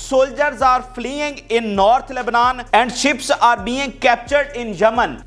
soldiers are fleeing in North Lebanon and ships are being captured in Yemen।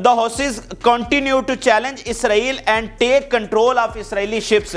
The Houthis continue to challenge Israel and take control of Israeli ships।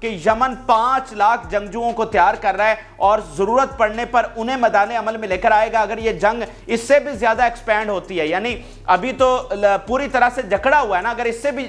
کہ یمن 5 لاکھ جنگجوؤں کو تیار کر رہا ہے اور ضرورت پڑنے پر انہیں میدان عمل میں لے کر آئے گا اگر یہ جنگ اس سے بھی زیادہ ایکسپینڈ ہوتی ہے. یعنی ابھی تو پوری طرح سے جکڑا ہوا ہے نا, اگر اس سے بھی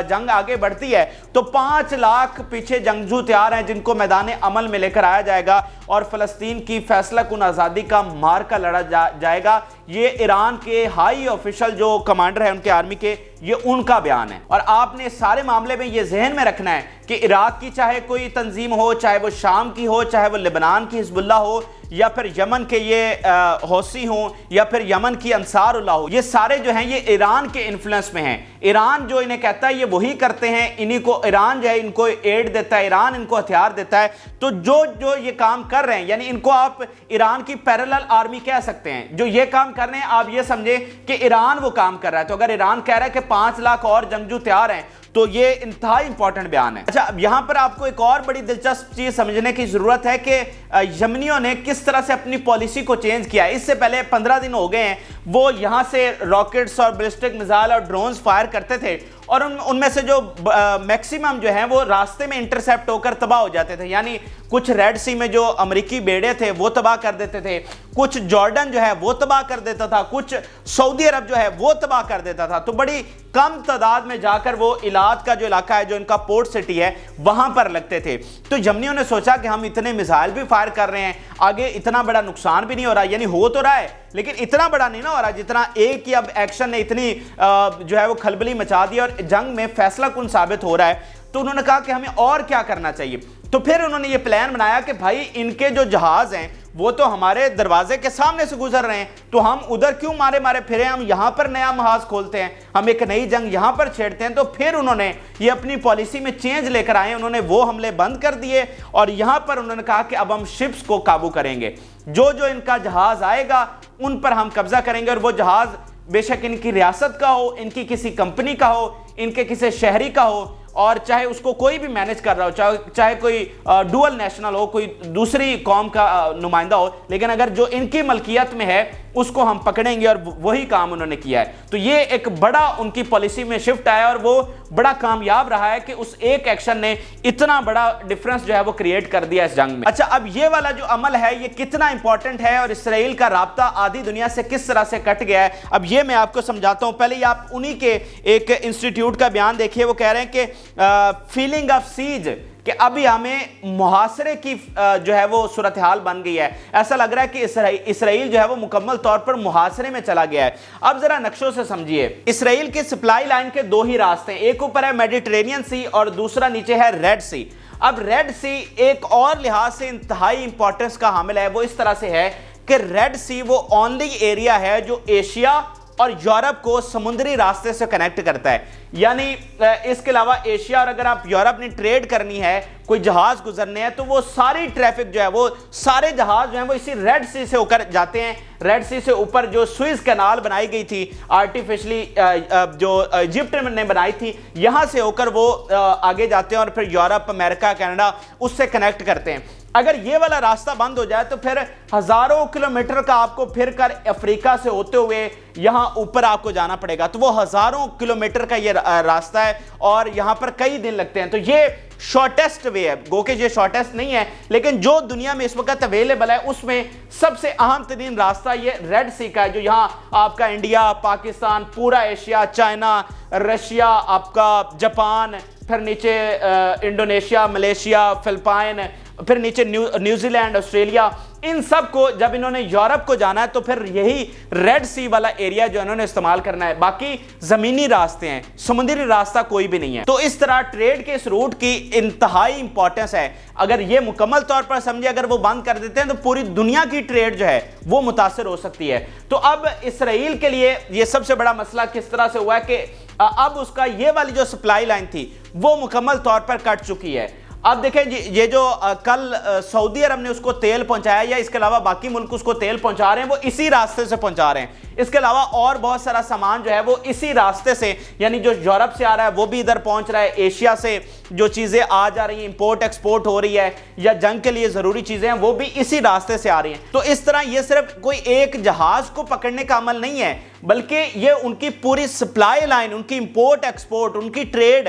جنگ آگے بڑھتی ہے تو 5 لاکھ پیچھے جنگجو تیار ہیں جن کو میدان عمل میں لے کر آیا جائے گا اور فلسطین کی فیصلہ کن آزادی کا مارکا لڑا جائے گا. یہ ایران کے ہائی آفیشل جو کمانڈر ہیں ان کے آرمی کے, یہ ان کا بیان ہے. اور آپ نے سارے معاملے میں یہ ذہن میں رکھنا ہے کہ عراق کی چاہے کوئی تنظیم ہو, چاہے وہ شام کی ہو, چاہے وہ لبنان کی حزب اللہ ہو, یا پھر یمن کے یہ حوثی ہوں, یا پھر یمن کی انصار اللہ ہو, یہ سارے جو ہیں یہ ایران کے انفلوئنس میں ہیں. ایران جو انہیں کہتا ہے یہ وہی کرتے ہیں, انہی کو ایران جو ہے ان کو ایڈ دیتا ہے, ایران ان کو ہتھیار دیتا ہے. تو جو یہ کام کر رہے ہیں, یعنی ان کو آپ ایران کی پیرلل آرمی کہہ سکتے ہیں. جو یہ کام کر رہے ہیں آپ یہ سمجھیں کہ ایران وہ کام کر رہا ہے. تو اگر ایران کہہ رہا ہے کہ 5 لاکھ اور جنگجو تیار ہیں تو یہ انتہائی امپورٹنٹ بیان ہے. اچھا, اب یہاں پر آپ کو ایک اور بڑی دلچسپ چیز سمجھنے کی ضرورت ہے کہ یمنیوں نے کس طرح سے اپنی پالیسی کو چینج کیا ہے. اس سے پہلے 15 دن ہو گئے ہیں وہ یہاں سے راکٹس اور بیلسٹک میزائل اور ڈرونز فائر کرتے تھے اور ان میں سے جو میکسیمم جو ہیں وہ راستے میں انٹرسیپٹ ہو کر تباہ ہو جاتے تھے. یعنی کچھ ریڈ سی میں جو امریکی بیڑے تھے وہ تباہ کر دیتے تھے, کچھ جارڈن جو ہے وہ تباہ کر دیتا تھا, کچھ سعودی عرب جو ہے وہ تباہ کر دیتا تھا. تو بڑی کم تعداد میں جا کر وہ ایلات کا جو علاقہ ہے جو ان کا پورٹ سٹی ہے وہاں پر لگتے تھے. تو یمنیوں نے سوچا کہ ہم اتنے میزائل بھی فائر کر رہے ہیں, آگے اتنا بڑا نقصان بھی نہیں ہو رہا, یعنی ہو تو رہا ہے لیکن اتنا بڑا نہیں نہ ہو رہا جتنا ایک ہی اب ایکشن نے اتنی جو ہے وہ کھلبلی مچا دی اور جنگ میں فیصلہ کن ثابت ہو رہا ہے. تو انہوں نے کہا کہ ہمیں اور کیا کرنا چاہیے. تو پھر انہوں نے یہ پلان بنایا کہ بھائی ان کے جو جہاز ہیں وہ تو ہمارے دروازے کے سامنے سے گزر رہے ہیں, تو ہم ادھر کیوں مارے پھرے, ہم یہاں پر نیا محاذ کھولتے ہیں, ہم ایک نئی جنگ یہاں پر چھیڑتے ہیں. تو پھر انہوں نے یہ اپنی پالیسی میں چینج لے کر آئے, انہوں نے وہ حملے بند کر دیے اور یہاں پر انہوں نے کہا کہ اب ہم شپس کو قابو کریں گے, جو ان کا جہاز آئے گا ان پر ہم قبضہ کریں گے. اور وہ جہاز بے شک ان کی ریاست کا ہو, ان کی کسی کمپنی کا ہو, ان کے کسی شہری کا ہو, اور چاہے اس کو کوئی بھی مینج کر رہا ہو, چاہے کوئی ڈوئل نیشنل ہو, کوئی دوسری قوم کا نمائندہ ہو, لیکن اگر جو ان کی ملکیت میں ہے اس کو ہم پکڑیں گے. اور وہی کام انہوں نے کیا ہے. تو یہ ایک بڑا ان کی پالیسی میں شفٹ آیا اور وہ بڑا کامیاب رہا ہے کہ اس ایک ایکشن نے اتنا بڑا ڈیفرنس جو ہے وہ کریٹ کر دیا اس جنگ میں. اچھا, اب یہ والا جو عمل ہے یہ کتنا امپورٹنٹ ہے اور اسرائیل کا رابطہ آدھی دنیا سے کس طرح سے کٹ گیا ہے, اب یہ میں آپ کو سمجھاتا ہوں. پہلے یہ آپ انہی کے ایک انسٹیٹیوٹ کا بیان دیکھیے, وہ کہہ رہے ہیں کہ فیلنگ آف سیج, کہ ابھی ہمیں محاصرے کی جو ہے وہ صورتحال بن گئی ہے. ایسا لگ رہا ہے کہ اسرائیل جو ہے وہ مکمل طور پر محاصرے میں چلا گیا ہے. اب ذرا نقشوں سے سمجھیے, اسرائیل کی سپلائی لائن کے 2 ہی راستے ہیں, ایک اوپر ہے میڈیٹرینین سی اور دوسرا نیچے ہے ریڈ سی. اب ریڈ سی ایک اور لحاظ سے انتہائی امپورٹنس کا حامل ہے. وہ اس طرح سے ہے کہ ریڈ سی وہ اونلی ایریا ہے جو ایشیا اور یورپ کو سمندری راستے سے کنیکٹ کرتا ہے. یعنی اس کے علاوہ ایشیا اور اگر آپ یورپ نے ٹریڈ کرنی ہے, کوئی جہاز گزرنے ہیں, تو وہ ساری ٹریفک جو ہے وہ سارے جہاز جو ہیں وہ اسی ریڈ سی سے ہو کر جاتے ہیں. ریڈ سی سے اوپر جو سوئز کینال بنائی گئی تھی آرٹیفیشلی, جو ایجپٹ نے بنائی تھی, یہاں سے ہو کر وہ آگے جاتے ہیں اور پھر یورپ, امریکہ, کینیڈا اس سے کنیکٹ کرتے ہیں. اگر یہ والا راستہ بند ہو جائے تو پھر ہزاروں کلومیٹر کا آپ کو پھر کر افریقہ سے ہوتے ہوئے یہاں اوپر آپ کو جانا پڑے گا. تو وہ ہزاروں کلومیٹر کا یہ راستہ ہے اور یہاں پر کئی دن لگتے ہیں. تو یہ شارٹیسٹ وے ہے, گو کہ یہ شارٹیسٹ نہیں ہے لیکن جو دنیا میں اس وقت اویلیبل ہے اس میں سب سے اہم ترین راستہ یہ ریڈ سی کا ہے, جو یہاں آپ کا انڈیا, پاکستان, پورا ایشیا, چائنا, رشیا, آپ کا جاپان, پھر نیچے انڈونیشیا, ملیشیا, فلپائن, پھر نیچے نیوزی لینڈ, آسٹریلیا, ان سب کو جب انہوں نے یورپ کو جانا ہے تو پھر یہی ریڈ سی والا ایریا جو انہوں نے استعمال کرنا ہے. باقی زمینی راستے ہیں, سمندری راستہ کوئی بھی نہیں ہے. تو اس طرح ٹریڈ کے اس روٹ کی انتہائی امپورٹنس ہے. اگر یہ مکمل طور پر سمجھے, اگر وہ بند کر دیتے ہیں تو پوری دنیا کی ٹریڈ جو ہے وہ متاثر ہو سکتی ہے. تو اب اسرائیل کے لیے یہ سب سے بڑا مسئلہ کس طرح سے ہوا ہے کہ اب اس کا یہ والی جو سپلائی لائن تھی وہ مکمل طور پر کٹ چکی ہے. اب دیکھیں یہ جو کل سعودی عرب نے اس کو تیل پہنچایا یا اس کے علاوہ باقی ملک اس کو تیل پہنچا رہے ہیں, وہ اسی راستے سے پہنچا رہے ہیں. اس کے علاوہ اور بہت سارا سامان جو ہے وہ اسی راستے سے, یعنی جو یورپ سے آ رہا ہے وہ بھی ادھر پہنچ رہا ہے, ایشیا سے جو چیزیں آ جا رہی ہیں, امپورٹ ایکسپورٹ ہو رہی ہے یا جنگ کے لیے ضروری چیزیں ہیں وہ بھی اسی راستے سے آ رہی ہیں. تو اس طرح یہ صرف کوئی ایک جہاز کو پکڑنے کا عمل نہیں ہے, بلکہ یہ ان کی پوری سپلائی لائن, ان کی امپورٹ ایکسپورٹ, ان کی ٹریڈ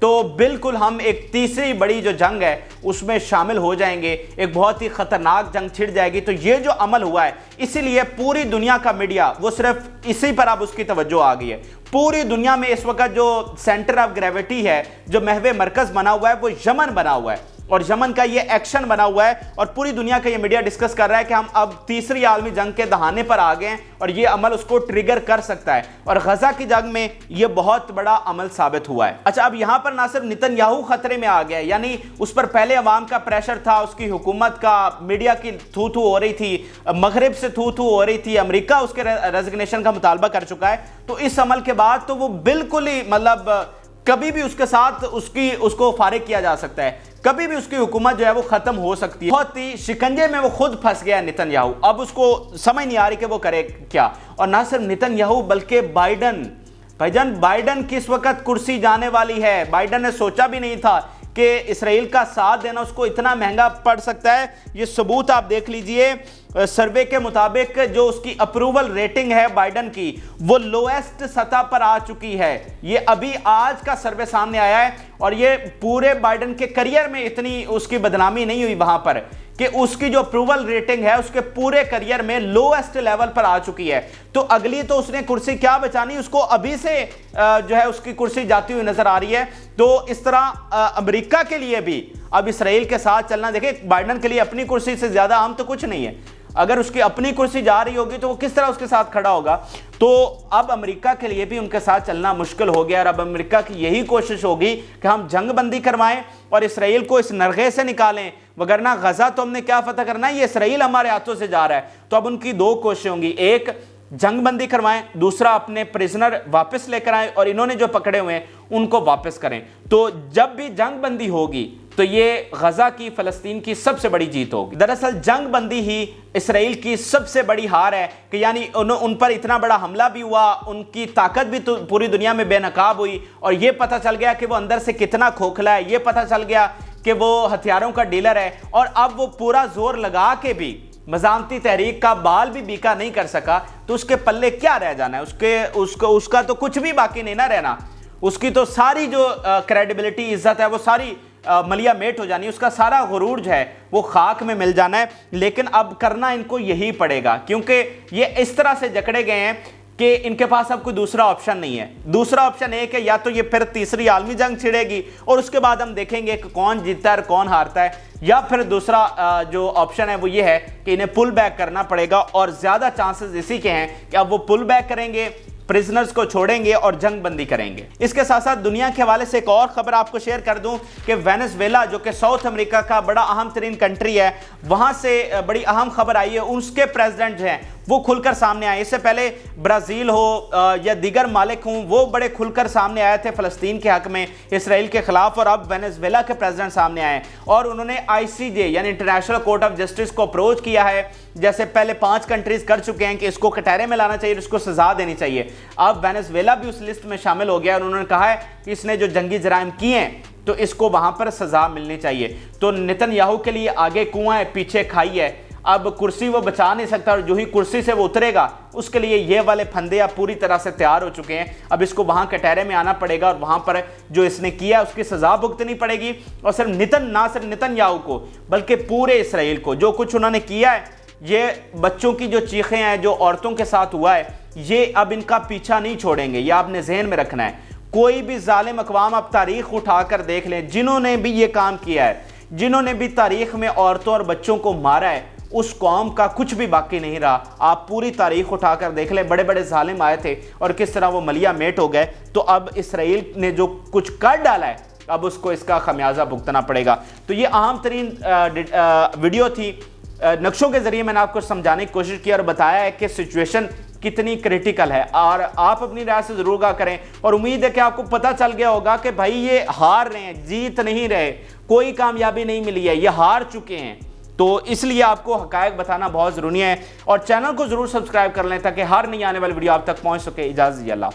تو بالکل ہم ایک تیسری بڑی جو جنگ ہے اس میں شامل ہو جائیں گے, ایک بہت ہی خطرناک جنگ چھڑ جائے گی. تو یہ جو عمل ہوا ہے, اسی لیے پوری دنیا کا میڈیا وہ صرف اسی پر اب اس کی توجہ آ گئی ہے. پوری دنیا میں اس وقت جو سینٹر آف گریویٹی ہے, جو محور مرکز بنا ہوا ہے, وہ یمن بنا ہوا ہے, اور یمن کا یہ ایکشن بنا ہوا ہے, اور پوری دنیا کا یہ میڈیا ڈسکس کر رہا ہے کہ ہم اب تیسری عالمی جنگ کے دہانے پر آ گئے ہیں, اور یہ عمل اس کو ٹریگر کر سکتا ہے. اور غزہ کی جنگ میں یہ بہت بڑا عمل ثابت ہوا ہے. اچھا, اب یہاں پر نہ صرف نتن یاہو خطرے میں آ گیا ہے, یعنی اس پر پہلے عوام کا پریشر تھا, اس کی حکومت کا, میڈیا کی تھو تھو ہو رہی تھی, مغرب سے تھو تھو ہو رہی تھی, امریکہ اس کے ریزگنیشن کا مطالبہ کر چکا ہے. تو اس عمل کے بعد تو وہ بالکل ہی مطلب کبھی بھی اس کے ساتھ اس کو فارغ کیا جا سکتا ہے, کبھی بھی اس کی حکومت جو ہے وہ ختم ہو سکتی ہے. بہت ہی شکنجے میں وہ خود پھنس گیا نتن یاہو. اب اس کو سمجھ نہیں آ رہی کہ وہ کرے کیا. اور نہ صرف نتن یاہو بلکہ بائیڈن, بھائی جان بائیڈن کی اس وقت کرسی جانے والی ہے. بائیڈن نے سوچا بھی نہیں تھا کہ اسرائیل کا ساتھ دینا اس کو اتنا مہنگا پڑ سکتا ہے. یہ ثبوت آپ دیکھ لیجئے, سروے کے مطابق جو اس کی اپروول ریٹنگ ہے بائیڈن کی, وہ لویسٹ سطح پر آ چکی ہے. یہ ابھی آج کا سروے سامنے آیا ہے, اور یہ پورے بائیڈن کے کریئر میں اتنی اس کی بدنامی نہیں ہوئی وہاں پر, کہ اس کی جو اپروول ریٹنگ ہے اس کے پورے کریئر میں لویسٹ لیول پر آ چکی ہے. تو اگلی تو اس نے کرسی کیا بچانی, اس کو ابھی سے جو ہے اس کی کرسی جاتی ہوئی نظر آ رہی ہے. تو اس طرح امریکہ کے لیے بھی اب اسرائیل کے ساتھ چلنا, دیکھیں بائیڈن کے لیے اپنی کرسی سے زیادہ اہم تو کچھ نہیں ہے. اگر اس کی اپنی کرسی جا رہی ہوگی تو وہ کس طرح اس کے ساتھ کھڑا ہوگا. تو اب امریکہ کے لیے بھی ان کے ساتھ چلنا مشکل ہو گیا, اور اب امریکہ کی یہی کوشش ہوگی کہ ہم جنگ بندی کروائیں اور اسرائیل کو اس نرغے سے نکالیں, وگرنہ غزہ تو ہم نے کیا فتح کرنا ہے, یہ اسرائیل ہمارے ہاتھوں سے جا رہا ہے. تو اب ان کی دو کوششیں ہوں گی, ایک جنگ بندی کروائیں, دوسرا اپنے پریزنر واپس لے کر آئیں, اور انہوں نے جو پکڑے ہوئے ہیں ان کو واپس کریں. تو جب بھی جنگ بندی ہوگی تو یہ غزہ کی, فلسطین کی سب سے بڑی جیت ہوگی. دراصل جنگ بندی ہی اسرائیل کی سب سے بڑی ہار ہے, کہ یعنی ان پر اتنا بڑا حملہ بھی ہوا, ان کی طاقت بھی تو پوری دنیا میں بے نقاب ہوئی, اور یہ پتہ چل گیا کہ وہ اندر سے کتنا کھوکھلا ہے, یہ پتہ چل گیا کہ وہ ہتھیاروں کا ڈیلر ہے. اور اب وہ پورا زور لگا کے بھی مزاحمتی تحریک کا بال بھی بیکا نہیں کر سکا, تو اس کے پلے کیا رہ جانا ہے, اس کا تو کچھ بھی باقی نہیں نہ رہنا. اس کی تو ساری جو کریڈیبلٹی, عزت ہے, وہ ساری ملیا میٹ ہو جانی, اس کا سارا غرور جو ہے وہ خاک میں مل جانا ہے. لیکن اب کرنا ان کو یہی پڑے گا, کیونکہ یہ اس طرح سے جکڑے گئے ہیں کہ ان کے پاس اب کوئی دوسرا آپشن نہیں ہے. دوسرا آپشن ایک ہے, یا تو یہ پھر تیسری عالمی جنگ چھڑے گی اور اس کے بعد ہم دیکھیں گے کہ کون جیتتا ہے اور کون ہارتا ہے, یا پھر دوسرا جو آپشن ہے وہ یہ ہے کہ انہیں پل بیک کرنا پڑے گا. اور زیادہ چانسز اسی کے ہیں کہ اب وہ پل بیک کریں گے, پریزنرز کو چھوڑیں گے اور جنگ بندی کریں گے. اس کے ساتھ ساتھ دنیا کے حوالے سے ایک اور خبر آپ کو شیئر کر دوں کہ وینزویلا جو کہ ساؤتھ امریکہ کا بڑا اہم ترین کنٹری ہے, وہاں سے بڑی اہم خبر آئی ہے. اس کے پریزیڈنٹ جو ہیں وہ کھل کر سامنے آئے. اس سے پہلے برازیل ہو یا دیگر مالک ہوں, وہ بڑے کھل کر سامنے آئے تھے فلسطین کے حق میں, اسرائیل کے خلاف, اور اب وینزویلا کے پریزیڈنٹ سامنے آئے اور انہوں نے ICJ یعنی انٹرنیشنل کورٹ آف جسٹس کو اپروچ کیا ہے, جیسے پہلے 5 کنٹریز کر چکے ہیں کہ اس کو کٹہرے میں لانا چاہیے, اس کو سزا دینی چاہیے. اب وینزویلا بھی اس لسٹ میں شامل ہو گیا, اور انہوں نے کہا ہے کہ اس نے جو جنگی جرائم کیے ہیں تو اس کو وہاں پر سزا ملنی چاہیے. تو نتن یاہو کے لیے آگے کنواں ہے, پیچھے کھائی ہے. اب کرسی وہ بچا نہیں سکتا, اور جو ہی کرسی سے وہ اترے گا اس کے لیے یہ والے پھندے اب پوری طرح سے تیار ہو چکے ہیں. اب اس کو وہاں کٹہرے میں آنا پڑے گا, اور وہاں پر جو اس نے کیا اس کی سزا بھگتنی پڑے گی. اور نہ صرف نتن یاہو کو بلکہ پورے اسرائیل کو, جو کچھ انہوں نے کیا ہے, یہ بچوں کی جو چیخیں ہیں, جو عورتوں کے ساتھ ہوا ہے, یہ اب ان کا پیچھا نہیں چھوڑیں گے. یہ آپ نے ذہن میں رکھنا ہے. کوئی بھی ظالم اقوام آپ تاریخ اٹھا کر دیکھ لیں, جنہوں نے بھی یہ کام کیا ہے, جنہوں نے بھی تاریخ میں عورتوں اور بچوں کو مارا ہے, اس قوم کا کچھ بھی باقی نہیں رہا. آپ پوری تاریخ اٹھا کر دیکھ لیں, بڑے بڑے ظالم آئے تھے اور کس طرح وہ ملیا میٹ ہو گئے. تو اب اسرائیل نے جو کچھ کر ڈالا ہے, اب اس کو اس کا خمیازہ بھگتنا پڑے گا. تو یہ اہم ترین ویڈیو تھی. نقشوں کے ذریعے میں نے آپ کو سمجھانے کی کوشش کی اور بتایا ہے کہ سچویشن کتنی کریٹیکل ہے, اور آپ اپنی رائے سے ضرور آگاہ کریں. اور امید ہے کہ آپ کو پتہ چل گیا ہوگا کہ بھائی یہ ہار رہے ہیں, جیت نہیں رہے, کوئی کامیابی نہیں ملی ہے, یہ ہار چکے ہیں. تو اس لیے آپ کو حقائق بتانا بہت ضروری ہے, اور چینل کو ضرور سبسکرائب کر لیں تاکہ ہر نئی آنے والی ویڈیو آپ تک پہنچ سکے. اجازت دیجیے, اللہ.